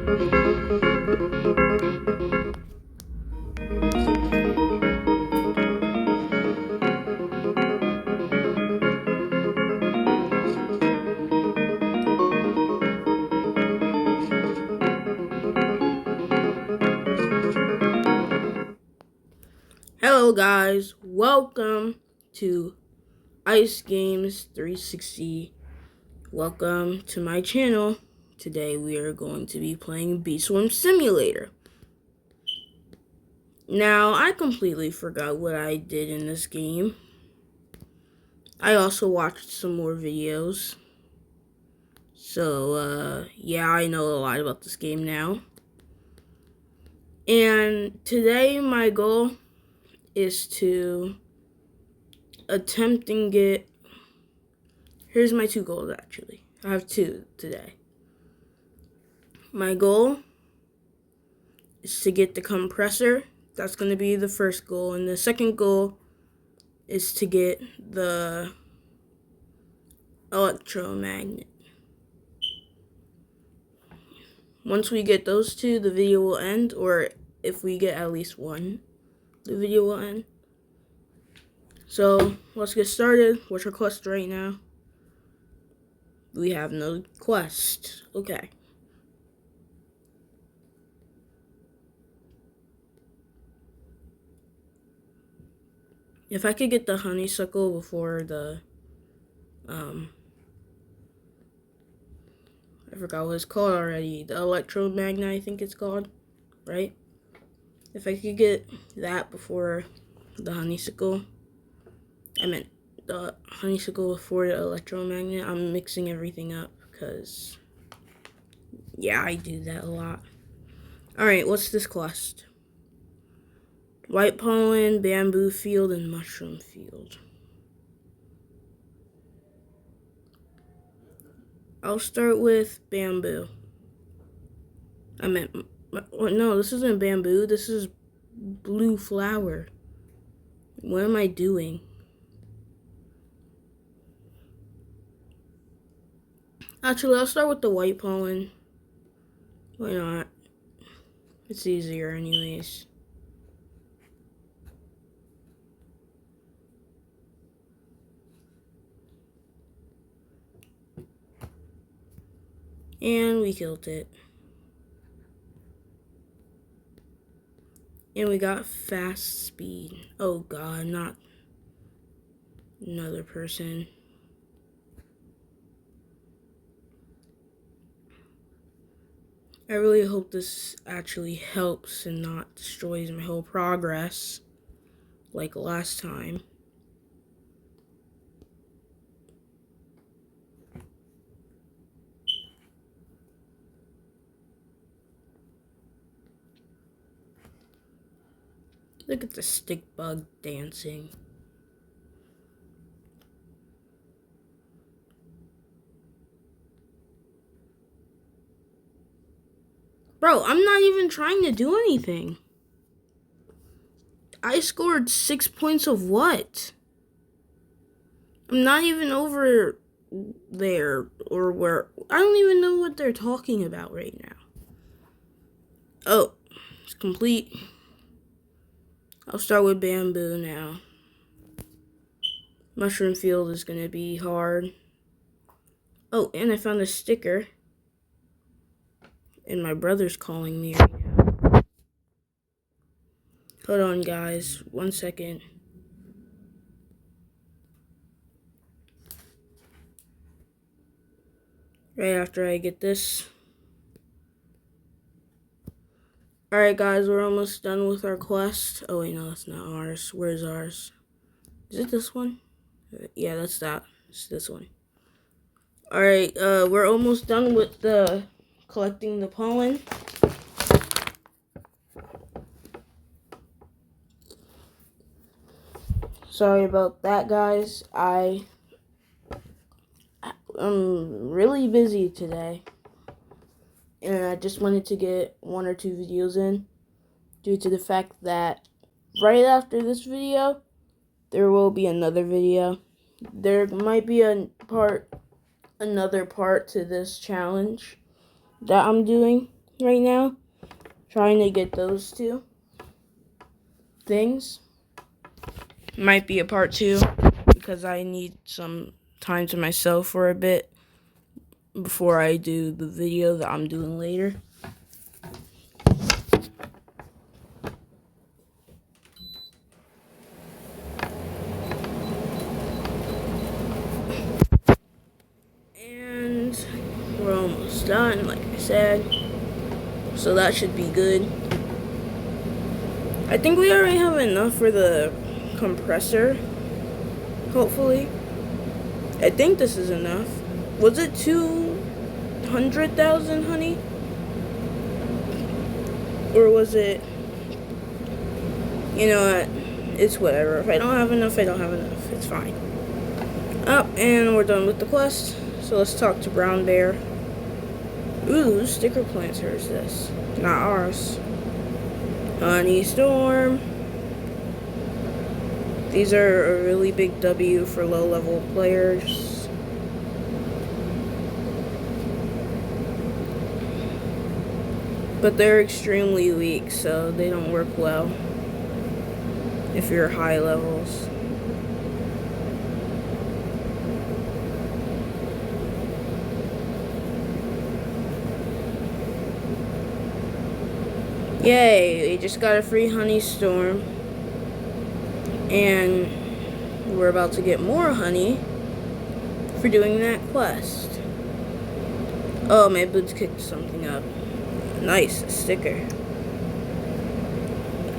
Hello guys, welcome to Ice Games 360. Welcome to my channel. Today we are going to be playing Bee Swarm Simulator. Now, I completely forgot what I did in this game. I also watched some more videos. So, yeah, I know a lot about this game now. And today my goal is to attempt and get... Here's my two goals, actually. I have two today. My goal is to get the compressor. That's going to be the first goal. And the second goal is to get the electromagnet. Once we get those two, the video will end. Or if we get at least one, the video will end. So, let's get started. What's our quest right now? We have no quest. Okay. If I could get the honeysuckle before the, I forgot what it's called already. The electromagnet, I think it's called, right? If I could get that before the honeysuckle, I meant the honeysuckle before the electromagnet. I'm mixing everything up because, yeah, I do that a lot. Alright, what's this quest? White pollen, bamboo field, and mushroom field. I'll start with bamboo. No, this isn't bamboo. This is blue flower. What am I doing? Actually, I'll start with the white pollen. Why not? It's easier anyways. And we killed it. And we got fast speed. Oh god, not another person. I really hope this actually helps and not destroys my whole progress like last time. Look at the stick bug dancing. Bro, I'm not even trying to do anything. I scored 6 points of what? I'm not even over there or where. I don't even know what they're talking about right now. Oh, it's complete. I'll start with bamboo now. Mushroom field is going to be hard. Oh, and I found a sticker. And my brother's calling me right now. Hold on, guys. 1 second. Right after I get this. Alright, guys. We're almost done with our quest. Oh, wait. No, that's not ours. Where's ours? Is it this one? Yeah, that's that. It's this one. Alright, we're almost done with the collecting the pollen. Sorry about that, guys. I'm really busy today. And I just wanted to get 1 or 2 videos in due to the fact that right after this video, there will be another video. There might be another part to this challenge that I'm doing right now. Trying to get those two things. Might be a part 2 because I need some time to myself for a bit before I do the video that I'm doing later. And we're almost done, like I said. So that should be good. I think we already have enough for the compressor. Hopefully. I think this is enough. Was it 200,000 honey? Or was it... You know what? It's whatever. If I don't have enough, I don't have enough. It's fine. Oh, and we're done with the quest. So let's talk to Brown Bear. Ooh, whose sticker planter is this? Not ours. Honey Storm. These are a really big W for low-level players. But they're extremely weak, so they don't work well if you're high levels. Yay, we just got a free Honey Storm. And we're about to get more honey for doing that quest. Oh, my boots kicked something up. Nice, a sticker.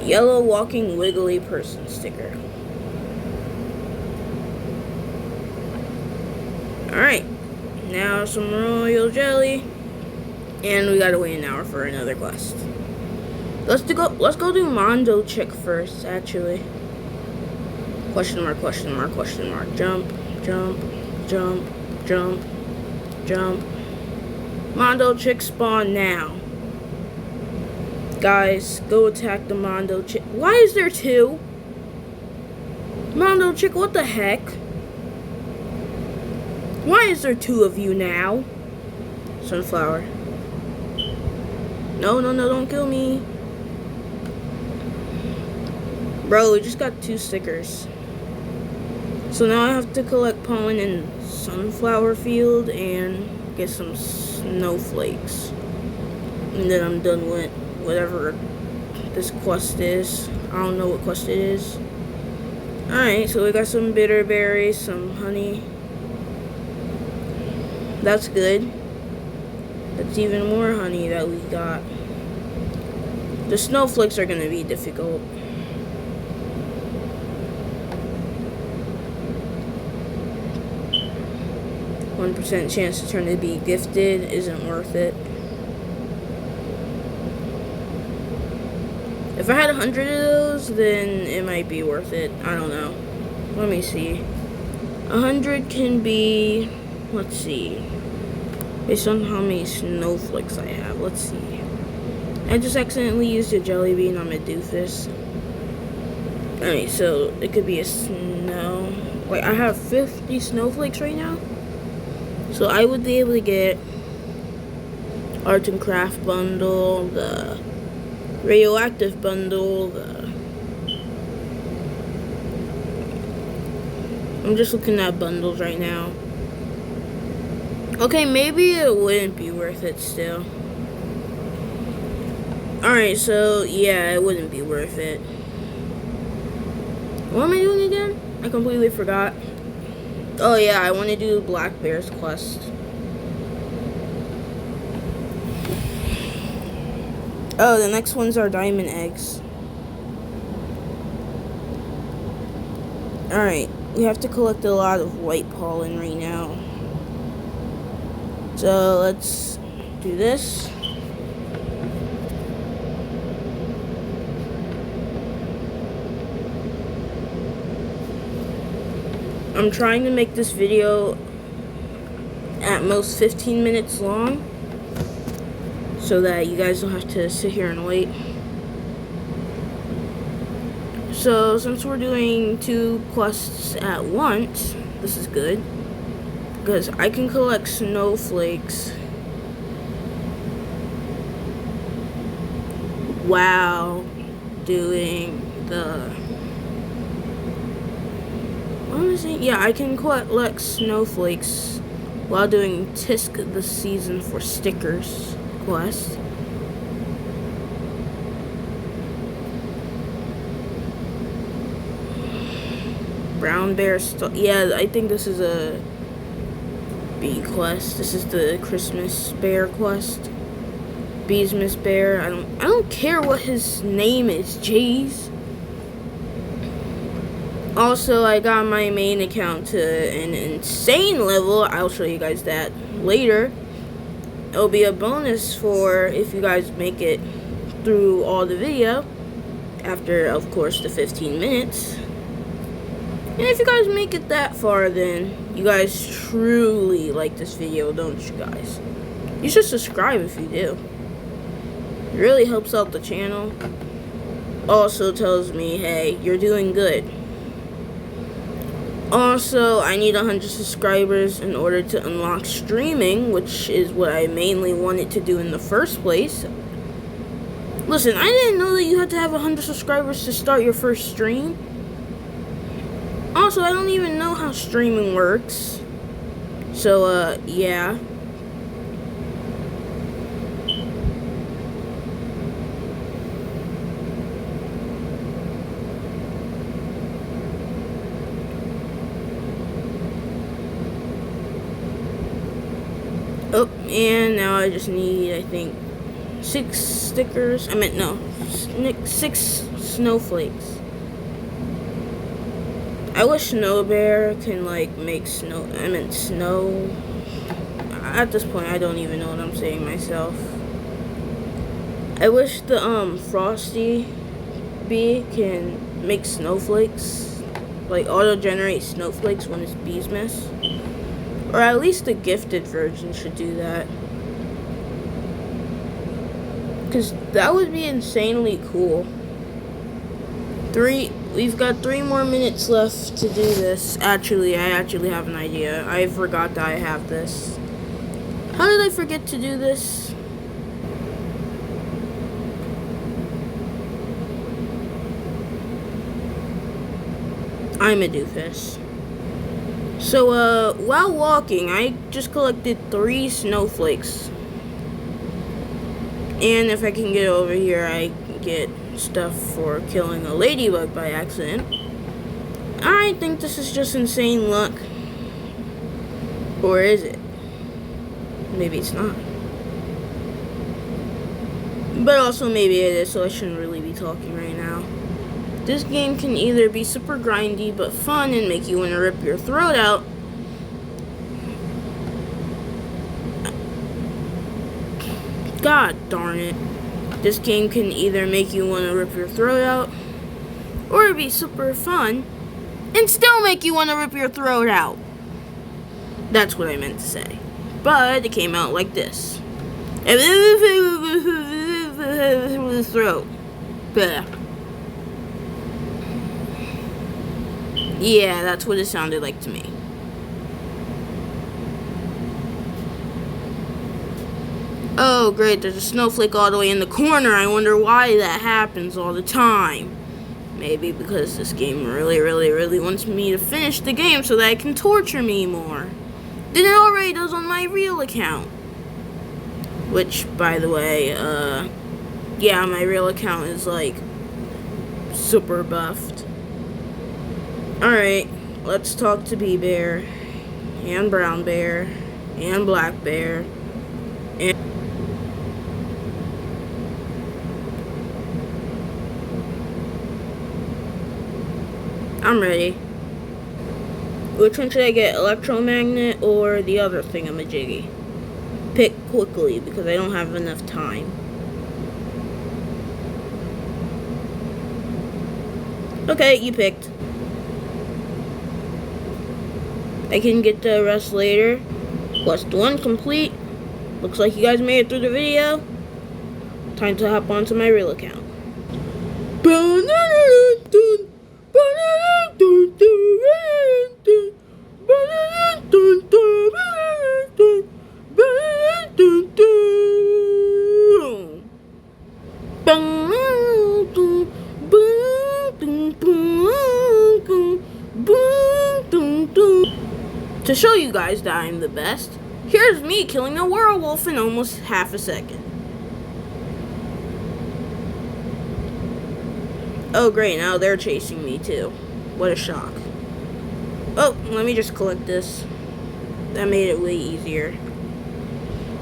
Yellow walking wiggly person sticker. Alright, now some royal jelly. And we gotta wait an hour for another quest. Let's go do Mondo Chick first, actually. Question mark, question mark, question mark. Jump, jump, jump, jump, jump. Mondo Chick spawn now. Guys, go attack the Mondo Chick. Why is there 2? Mondo Chick, what the heck? Why is there 2 of you now? Sunflower. No, no, no, don't kill me. Bro, we just got 2 stickers. So now I have to collect pollen in Sunflower Field and get some snowflakes. And then I'm done with whatever this quest is. I don't know what quest it is. Alright, so we got some bitter berries, some honey. That's good. That's even more honey that we got. The snowflakes are gonna be difficult. %, chance to turn to be gifted isn't worth it. If I had 100 of those, then it might be worth it. I don't know. Let me see. 100 can be, let's see, based on how many snowflakes I have. Let's see. I just accidentally used a jelly bean on my doofus. Alright, so it could be a snow. Wait, I have 50 snowflakes right now. So I would be able to get Art and Craft bundle, the radioactive bundle, I'm just looking at bundles right now. Okay, maybe it wouldn't be worth it still. Alright, so yeah, it wouldn't be worth it. What am I doing again? I completely forgot. Oh yeah, I want to do Black Bear's quest. Oh, the next ones are diamond eggs. Alright, we have to collect a lot of white pollen right now. So let's do this. I'm trying to make this video at most 15 minutes long so that you guys don't have to sit here and wait. So since we're doing 2 quests at once, this is good because I can collect snowflakes while doing the... What am I saying? Yeah, I can collect snowflakes while doing Tisk the Season for Stickers quest. Brown bear yeah, I think this is a bee quest. This is the Christmas bear quest. Beesmas bear. I don't care what his name is. Jeez. Also, I got my main account to an insane level. I'll show you guys that later. It'll be a bonus for if you guys make it through all the video. After, of course, the 15 minutes. And if you guys make it that far, then you guys truly like this video, don't you guys? You should subscribe if you do. It really helps out the channel. Also tells me, hey, you're doing good. Also, I need 100 subscribers in order to unlock streaming, which is what I mainly wanted to do in the first place. Listen, I didn't know that you had to have 100 subscribers to start your first stream. Also, I don't even know how streaming works. So, yeah. Oh, and now I just need, I think, 6 stickers. I meant, no, 6 snowflakes. I wish Snow Bear can, like, make snow. At this point, I don't even know what I'm saying myself. I wish the, Frosty Bee can make snowflakes. Like, auto-generate snowflakes when it's Beesmas. Or at least the gifted version should do that. Because that would be insanely cool. We've got 3 more minutes left to do this. Actually, I actually have an idea. I forgot that I have this. How did I forget to do this? I'm a doofus. So, while walking, I just collected 3 snowflakes. And if I can get over here, I can get stuff for killing a ladybug by accident. I think this is just insane luck. Or is it? Maybe it's not. But also maybe it is, so I shouldn't really be talking right now. This game can either be super grindy but fun and make you want to rip your throat out. God darn it. This game can either make you want to rip your throat out, or be super fun and still make you want to rip your throat out. That's what I meant to say. But it came out like this. Throat. Blech. Yeah, that's what it sounded like to me. Oh, great, there's a snowflake all the way in the corner. I wonder why that happens all the time. Maybe because this game really wants me to finish the game so that it can torture me more than it already does on my real account. Which, by the way, yeah, my real account is, like, super buffed. Alright, let's talk to Bee Bear, and Brown Bear, and Black Bear, and... I'm ready. Which one should I get, electromagnet or the other thingamajiggy? Pick quickly, because I don't have enough time. Okay, you picked. I can get the rest later. Quest 1 complete. Looks like you guys made it through the video. Time to hop onto my real account. To show you guys that I'm the best, here's me killing a werewolf in almost half a second. Oh great, now they're chasing me too. What a shock. Oh, let me just collect this. That made it way easier.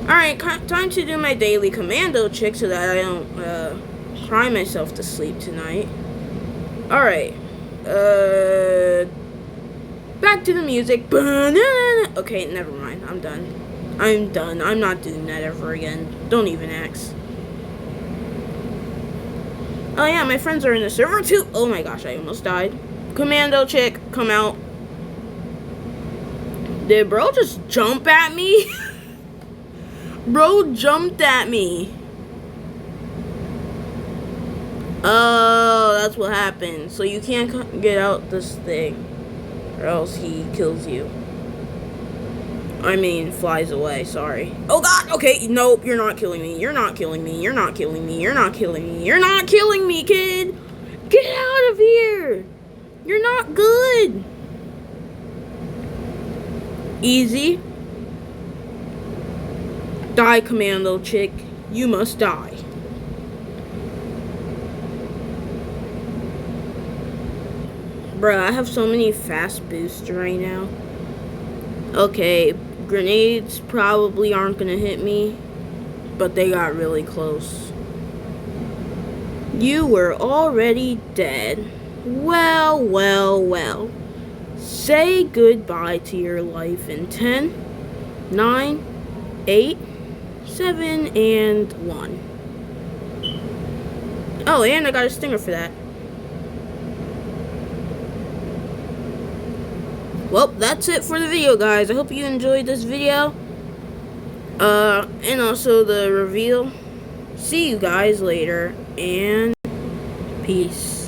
Alright, time to do my daily commando check so that I don't cry myself to sleep tonight. Alright. Back to the music. Okay, never mind. I'm done. I'm not doing that ever again. Don't even ask. Oh yeah, my friends are in the server too. Oh my gosh, I almost died. Commando chick, come out. Did bro just jump at me? Bro jumped at me. Oh, that's what happened. So you can't get out this thing, or else he kills you. I mean, flies away, sorry. Oh god, okay, nope, you're not killing me. You're not killing me. You're not killing me. You're not killing me. You're not killing me, kid. Get out of here. You're not good. Easy. Die, commando chick. You must die. Bruh, I have so many fast boosts right now. Okay, grenades probably aren't gonna hit me, but they got really close. You were already dead. Well, well, well. Say goodbye to your life in 10, 9, 8, 7, and 1. Oh, and I got a stinger for that. Well, that's it for the video, guys. I hope you enjoyed this video. And also the reveal. See you guys later, and peace.